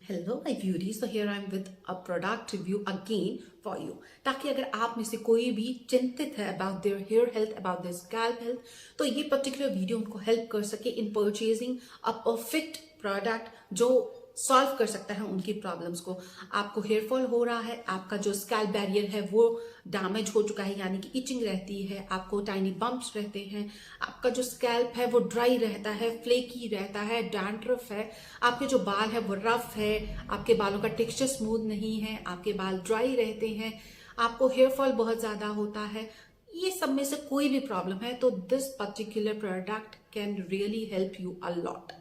Hello my beauties, तो here I am with a product review again for you, ताकि अगर आप में से कोई भी चिंतित है about their hair health, about their scalp health, तो ये पर्टिकुलर वीडियो उनको हेल्प कर सके in purchasing a perfect product जो सॉल्व कर सकता है उनकी प्रॉब्लम्स को। आपको हेयर फॉल हो रहा है, आपका जो स्कैल्प बैरियर है वो डैमेज हो चुका है, यानी कि इचिंग रहती है, आपको टाइनी बम्प्स रहते हैं, आपका जो स्कैल्प है वो ड्राई रहता है, फ्लेकी रहता है, डैंड्रफ है, आपके जो बाल है वो रफ है, आपके बालों का टेक्सचर स्मूथ नहीं है, आपके बाल ड्राई रहते हैं, आपको हेयर फॉल बहुत ज्यादा होता है, ये सब में से कोई भी प्रॉब्लम है तो this particular product can really help you a lot.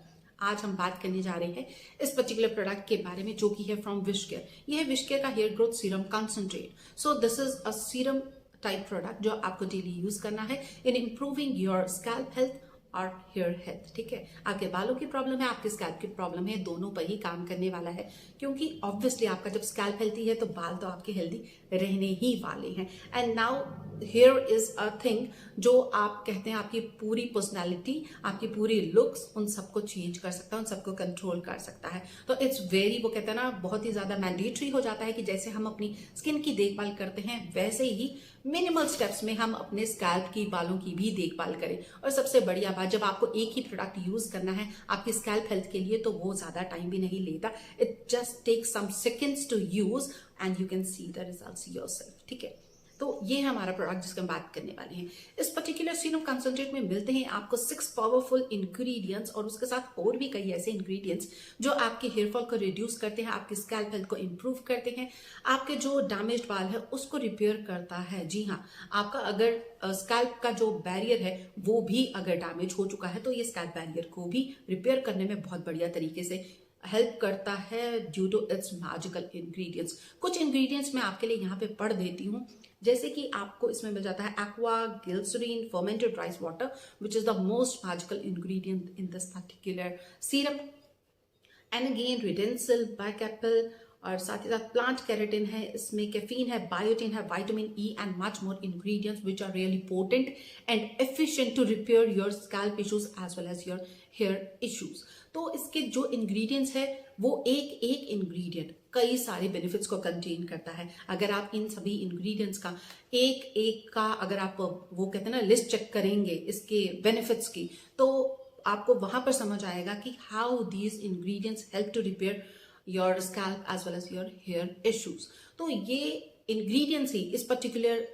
आज हम बात करने जा रहे हैं इस पर्टिकुलर प्रोडक्ट के बारे में जो कि है फ्रॉम विशकेयर। यह है विशकेयर का hair growth serum concentrate. So this is a serum type product जो आपको डेली यूज करना है in improving your scalp health और हेयर हेल्थ। ठीक है, आपके बालों की प्रॉब्लम है, आपके स्कैल्प की प्रॉब्लम है, दोनों पर ही काम करने वाला है, क्योंकि ऑब्वियसली आपका जब स्कैल्प हेल्थी है तो बाल तो आपके हेल्दी रहने ही वाले हैं। And now here is a thing जो आप कहते हैं आपकी पूरी पर्सनैलिटी, आपकी पूरी लुक्स, उन सबको चेंज कर सकता है, उन सबको कंट्रोल कर सकता है। तो इट्स वेरी, वो कहते हैं ना, बहुत ही ज्यादा मैंडेटरी हो जाता है कि जैसे हम अपनी स्किन की देखभाल करते हैं वैसे ही मिनिमल स्टेप्स में हम अपने स्कैल्प की, बालों की भी देखभाल करें। और सबसे बढ़िया बात, जब आपको एक ही प्रोडक्ट यूज करना है आपकी स्कैल्प हेल्थ के लिए तो वो ज्यादा टाइम भी नहीं लेता। It just takes some seconds to use and you can see the results yourself. ठीक है, तो ये है हमारा प्रोडक्ट जिसकी हम बात करने वाले हैं। इस पर्टिकुलर सीरम कंसंट्रेट में मिलते हैं आपको 6 पावरफुल इंग्रेडिएंट्स और उसके साथ और भी कई ऐसे इंग्रेडिएंट्स जो आपके हेयर फॉल को रिड्यूस करते हैं, आपके स्कैल्प हेल्थ को इंप्रूव करते हैं, आपके जो डैमेज्ड बाल है उसको रिपेयर करता है। जी हाँ, आपका अगर स्कैल्प का जो बैरियर है वो भी अगर डैमेज हो चुका है तो ये स्कैल्प बैरियर को भी रिपेयर करने में बहुत बढ़िया तरीके से हेल्प करता है due to its magical ingredients. कुछ इंग्रेडिएंट्स मैं आपके लिए यहाँ पे पढ़ देती हूँ, जैसे कि आपको इसमें मिल जाता है aqua glycerin fermented rice water which is the most magical ingredient in this particular serum. And again Redensyl, Baicapil, और साथ ही साथ प्लांट कैरेटिन है, इसमें कैफीन है, बायोटिन है, vitamin E and much more ingredients which are really potent and efficient to repair your scalp issues as well as your hair issues. तो इसके जो इंग्रेडिएंट्स है वो एक एक इंग्रेडिएंट कई सारे बेनिफिट्स को कंटेन करता है। अगर आप इन सभी इंग्रेडिएंट्स का एक एक का अगर आप वो कहते हैं ना लिस्ट चेक करेंगे इसके बेनिफिट्स की, तो आपको वहां पर समझ आएगा कि how these ingredients help to repair your scalp as well as your hair issues. तो ये इंग्रेडिएंट्स ही इस पर्टिकुलर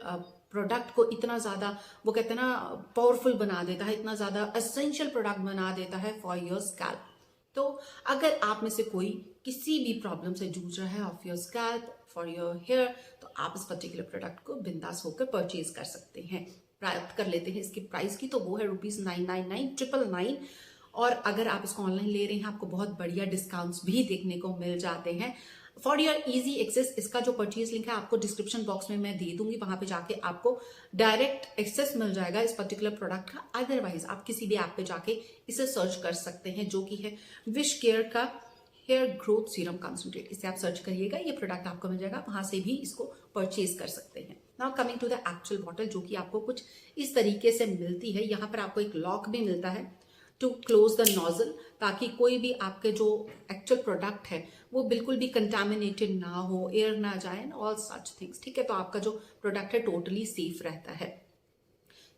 प्रोडक्ट को इतना ज्यादा, वो कहते हैं ना, पावरफुल बना देता है, इतना ज्यादा एसेंशियल प्रोडक्ट बना देता है फॉर योर स्कैल्प। तो अगर आप में से कोई किसी भी प्रॉब्लम से जूझ रहा है of your scalp, for your hair, तो आप इस पर्टिकुलर प्रोडक्ट को बिंदास होकर परचेज कर सकते हैं। प्राप्त कर लेते हैं इसकी प्राइस की, तो वो है ₹999,999। और अगर आप इसको ऑनलाइन ले रहे हैं आपको बहुत बढ़िया डिस्काउंट्स भी देखने को मिल जाते हैं। फॉर योर इजी एक्सेस, इसका जो परचेज लिंक है आपको डिस्क्रिप्शन बॉक्स में मैं दे दूंगी, वहां पे जाके आपको डायरेक्ट एक्सेस मिल जाएगा इस पर्टिकुलर प्रोडक्ट का। अदरवाइज आप किसी भी ऐप पे जाके इसे सर्च कर सकते हैं, जो कि है विशकेयर का हेयर ग्रोथ सीरम कंसंट्रेट। इसे आप सर्च करिएगा, ये प्रोडक्ट आपको मिल जाएगा, वहां से भी इसको परचेज कर सकते हैं। Now coming to the actual bottle, जो कि आपको कुछ इस तरीके से मिलती है। यहाँ पर आपको एक लॉक भी मिलता है टू क्लोज द नोजल, ताकि कोई भी आपके जो एक्चुअल प्रोडक्ट है वो बिल्कुल भी कंटामिनेटेड ना हो, एयर ना जाए, ऑल सच थिंग्स। ठीक है, तो आपका जो प्रोडक्ट है टोटली सेफ रहता है।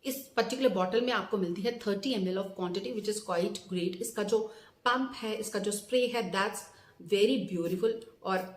इस पर्टिकुलर बॉटल में आपको मिलती है 30 ml of quantity which is quite great. इसका जो पंप है, इसका जो स्प्रे है, दैट्स वेरी ब्यूटीफुल और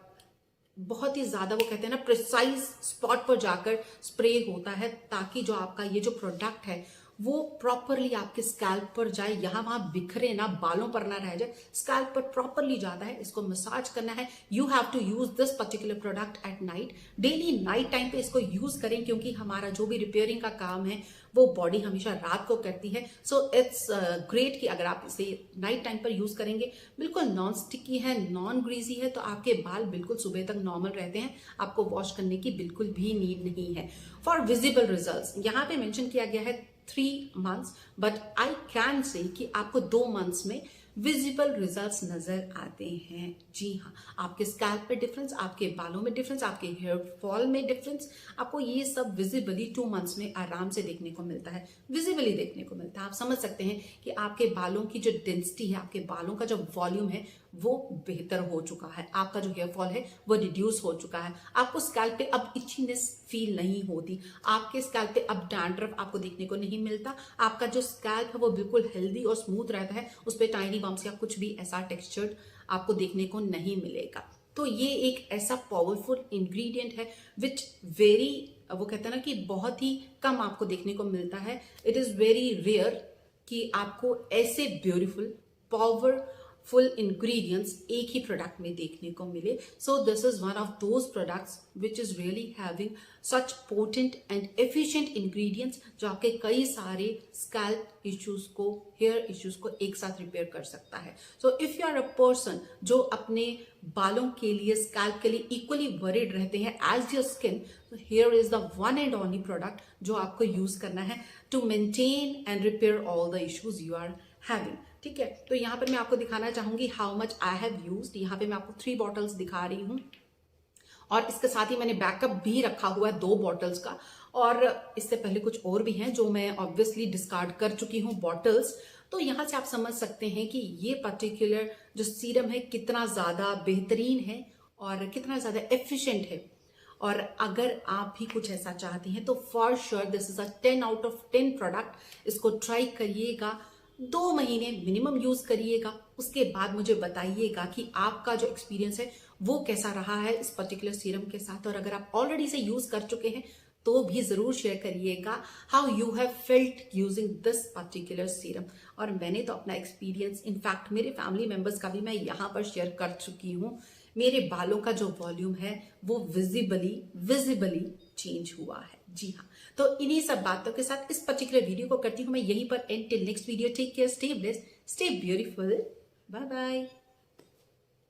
बहुत ही ज्यादा, वो कहते हैं ना, प्रिसाइज स्पॉट पर जाकर स्प्रे होता है, ताकि जो आपका ये जो प्रोडक्ट है वो प्रॉपरली आपके स्कैल्प पर जाए, यहां वहां बिखरे ना, बालों पर ना रह जाए, स्कैल्प पर प्रॉपरली जाता है। इसको मसाज करना है। You have to use this particular product at night, daily night time पे इसको यूज करें, क्योंकि हमारा जो भी रिपेयरिंग का काम है वो बॉडी हमेशा रात को करती है। सो इट्स ग्रेट कि अगर आप इसे नाइट टाइम पर यूज करेंगे। बिल्कुल नॉन स्टिकी है, नॉन ग्रीजी है, तो आपके बाल बिल्कुल सुबह तक नॉर्मल रहते हैं, आपको वॉश करने की बिल्कुल भी नीड नहीं है। फॉर विजिबल रिजल्ट्स यहाँ पे मेंशन किया गया है 3 months, but I can say कि आपको 2 months में विजिबल रिजल्ट्स नजर आते हैं। जी हाँ, आपके स्कैल्प पे डिफरेंस, आपके बालों में डिफरेंस, आपके हेयर फॉल में डिफरेंस, आपको ये सब विजिबली 2 months में आराम से देखने को मिलता है, विजिबली देखने को मिलता है। आप समझ सकते हैं कि आपके बालों की जो डेंसिटी है, आपके बालों का जो वॉल्यूम है वो बेहतर हो चुका है, आपका जो हेयर फॉल है वो रिड्यूस हो चुका है, आपको स्कैल्प पे अब इचीनेस फील नहीं होती, आपके स्कैल्प पे अब डैंड्रफ आपको देखने को नहीं मिलता, आपका जो स्कैल्प है वो बिल्कुल हेल्दी और स्मूथ रहता है, उस पर टाइनी बम्प्स या कुछ भी ऐसा टेक्सचर्ड आपको देखने को नहीं मिलेगा। तो ये एक ऐसा पावरफुल इंग्रेडिएंट है विच वेरी, वो कहते हैं ना कि बहुत ही कम आपको देखने को मिलता है। इट इज वेरी रेयर कि आपको ऐसे ब्यूटीफुल पावरफुल इंग्रेडिएंट्स एक ही प्रोडक्ट में देखने को मिले। So this is one of those products which is really having such potent and efficient ingredients जो आपके कई सारे स्कैल्प इश्यूज को, हेयर इश्यूज को एक साथ रिपेयर कर सकता है। So if you are a person जो अपने बालों के लिए, स्कैल्प के लिए इक्वली वरीड रहते हैं as your skin, hair is the one and only product जो आपको यूज करना है to maintain and repair all the issues you are having. ठीक है, तो यहाँ पर मैं आपको दिखाना चाहूंगी how much I have used. यहाँ पे मैं आपको 3 बॉटल्स दिखा रही हूँ और इसके साथ ही मैंने बैकअप भी रखा हुआ है 2 बॉटल्स का, और इससे पहले कुछ और भी हैं जो मैं ऑब्वियसली डिस्कार्ड कर चुकी हूँ बॉटल्स। तो यहाँ से आप समझ सकते हैं कि ये पर्टिकुलर जो सीरम है कितना ज्यादा बेहतरीन है और कितना ज्यादा एफिशिएंट है। और अगर आप भी कुछ ऐसा चाहते हैं तो for sure this is a 10 out of 10 product. इसको ट्राई करिएगा, 2 महीने मिनिमम यूज करिएगा, उसके बाद मुझे बताइएगा कि आपका जो एक्सपीरियंस है वो कैसा रहा है इस पर्टिकुलर सीरम के साथ। और अगर आप ऑलरेडी इसे यूज कर चुके हैं तो भी जरूर शेयर करिएगा how you have felt using this particular serum. और मैंने तो अपना एक्सपीरियंस, इनफैक्ट मेरे फैमिली मेंबर्स का भी मैं यहाँ पर शेयर कर चुकी हूँ। मेरे बालों का जो वॉल्यूम है वो विजिबली चेंज हुआ है। जी हाँ, तो इन्हीं सब बातों के साथ इस पर्टिकुलर वीडियो को करती हूँ मैं यहीं पर end. Till next video, take care, stay blessed, stay beautiful, bye bye.